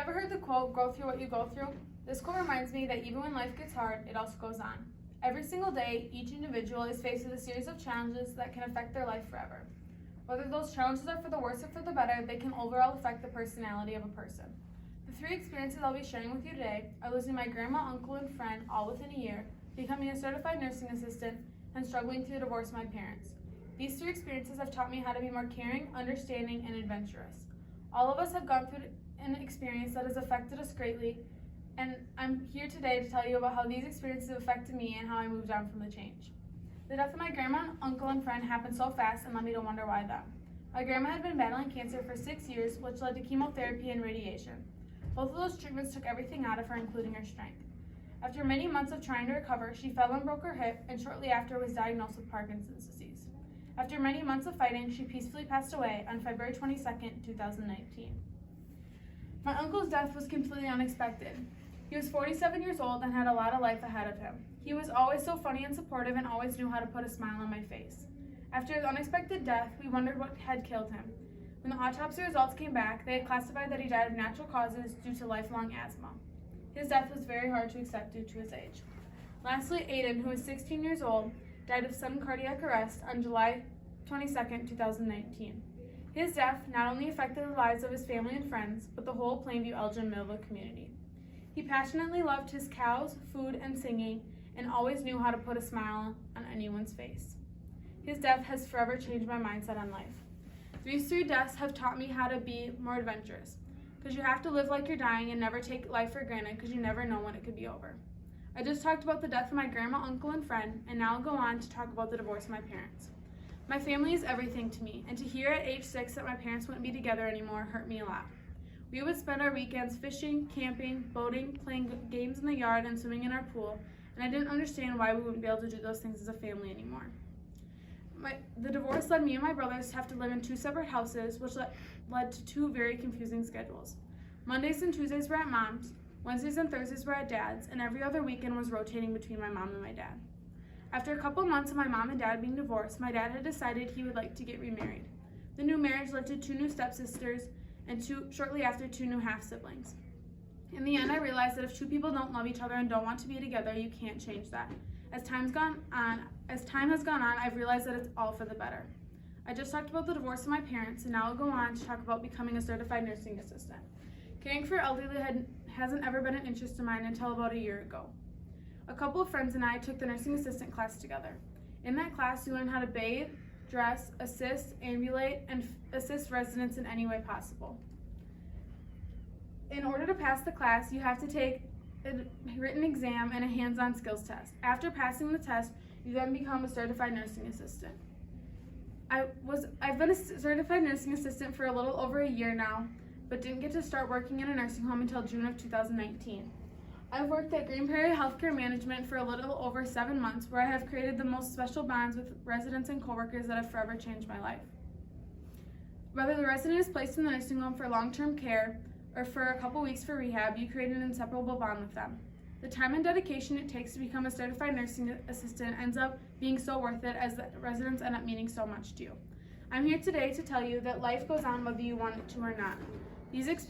ever heard the quote, "Go through what you go through"? This quote reminds me that even when life gets hard, it also goes on. Every single day, each individual is faced with a series of challenges that can affect their life forever. Whether those challenges are for the worse or for the better, they can overall affect the personality of a person. The three experiences I'll be sharing with you today are losing my grandma, uncle, and friend all within a year, becoming a certified nursing assistant, and struggling through the divorce of my parents. These three experiences have taught me how to be more caring, understanding, and adventurous. All of us have gone through an experience that has affected us greatly, and I'm here today to tell you about how these experiences have affected me and how I moved on from the change. The death of my grandma, uncle, and friend happened so fast and led me to wonder why them. My grandma had been battling cancer for 6 years, which led to chemotherapy and radiation. Both of those treatments took everything out of her, including her strength. After many months of trying to recover, she fell and broke her hip, and shortly after was diagnosed with Parkinson's disease. After many months of fighting, she peacefully passed away on February 22nd, 2019. My uncle's death was completely unexpected. He was 47 years old and had a lot of life ahead of him. He was always so funny and supportive and always knew how to put a smile on my face. After his unexpected death, we wondered what had killed him. When the autopsy results came back, they had classified that he died of natural causes due to lifelong asthma. His death was very hard to accept due to his age. Lastly, Aiden, who was 16 years old, died of sudden cardiac arrest on July 22nd, 2019. His death not only affected the lives of his family and friends, but the whole Plainview Elgin Millville community. He passionately loved his cows, food, and singing, and always knew how to put a smile on anyone's face. His death has forever changed my mindset on life. These three deaths have taught me how to be more adventurous, because you have to live like you're dying and never take life for granted, because you never know when it could be over. I just talked about the death of my grandma, uncle, and friend, and now I'll go on to talk about the divorce of my parents. My family is everything to me, and to hear at age 6 that my parents wouldn't be together anymore hurt me a lot. We would spend our weekends fishing, camping, boating, playing games in the yard, and swimming in our pool, and I didn't understand why we wouldn't be able to do those things as a family anymore. The divorce led me and my brothers to have to live in 2 separate houses, which led to 2 very confusing schedules. Mondays and Tuesdays were at Mom's, Wednesdays and Thursdays were at Dad's, and every other weekend was rotating between my mom and my dad. After a couple months of my mom and dad being divorced, my dad had decided he would like to get remarried. The new marriage led to 2 new stepsisters, and shortly after 2 new half-siblings. In the end, I realized that if 2 people don't love each other and don't want to be together, you can't change that. As time has gone on, I've realized that it's all for the better. I just talked about the divorce of my parents, and now I'll go on to talk about becoming a certified nursing assistant. Caring for elderly hasn't ever been an interest of mine until about a year ago. A couple of friends and I took the nursing assistant class together. In that class, we learned how to bathe, dress, assist, ambulate, and assist residents in any way possible. In order to pass the class, you have to take a written exam and a hands-on skills test. After passing the test, you then become a certified nursing assistant. I've been a certified nursing assistant for a little over a year now, but didn't get to start working in a nursing home until June of 2019. I've worked at Green Prairie Healthcare Management for a little over 7 months, where I have created the most special bonds with residents and coworkers that have forever changed my life. Whether the resident is placed in the nursing home for long-term care or for a couple weeks for rehab, you create an inseparable bond with them. The time and dedication it takes to become a certified nursing assistant ends up being so worth it, as the residents end up meaning so much to you. I'm here today to tell you that life goes on whether you want it to or not. These experiences